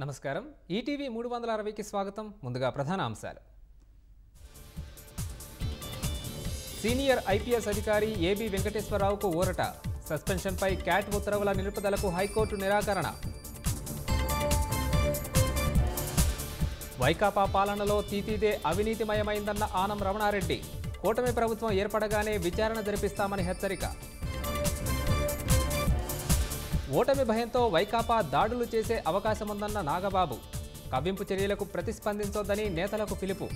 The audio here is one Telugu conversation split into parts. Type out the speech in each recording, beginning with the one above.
నమస్కారం ఈటీవీ 360కి స్వాగతం ముందుగా ప్రధాన అంశాలు సీనియర్ ఐపీఎస్ అధికారి ఏబీ వెంకటేశ్వరరావుకు ఊరట సస్పెన్షన్పై క్యాట్ ఉత్తర్వుల నిలుపుదలకు హైకోర్టు నిరాకరణ వైకాపా పాలనలో తీతీదే అవినీతిమయమైందన్న ఆనం రమణారెడ్డి కూటమి ప్రభుత్వం ఏర్పడగానే విచారణ జరిపిస్తామని హెచ్చరిక ఓటమి భయంతో వైకాపా దాడులు చేసే అవకాశముందన్న నాగబాబు కవ్వింపు చర్యలకు ప్రతిస్పందించొద్దని నేతలకు పిలుపు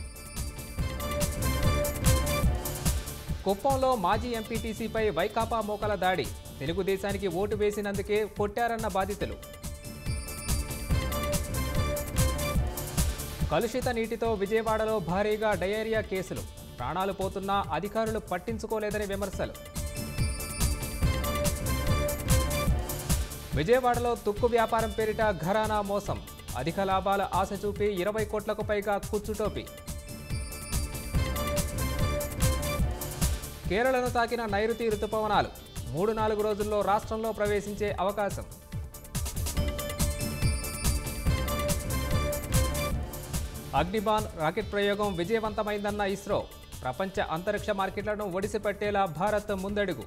కుప్పంలో మాజీ ఎంపీటీసీపై వైకాపా మోకల దాడి తెలుగుదేశానికి ఓటు వేసినందుకే కొట్టారన్న బాధితులు కలుషిత నీటితో విజయవాడలో భారీగా డయేరియా కేసులు ప్రాణాలు పోతున్నా అధికారులు పట్టించుకోలేదని విమర్శలు విజయవాడలో తుక్కు వ్యాపారం పేరిట ఘరానా మోసం అధిక లాభాల ఆశ చూపి 20 కోట్లకు పైగా కుచ్చుటోపి కేరళను తాకిన నైరుతి రుతుపవనాలు 3-4 రోజుల్లో రాష్ట్రంలో ప్రవేశించే అవకాశం అగ్నిబాన్ రాకెట్ ప్రయోగం విజయవంతమైందన్న ఇస్రో ప్రపంచ అంతరిక్ష మార్కెట్లను ఒడిసిపట్టేలా భారత్ ముందడుగు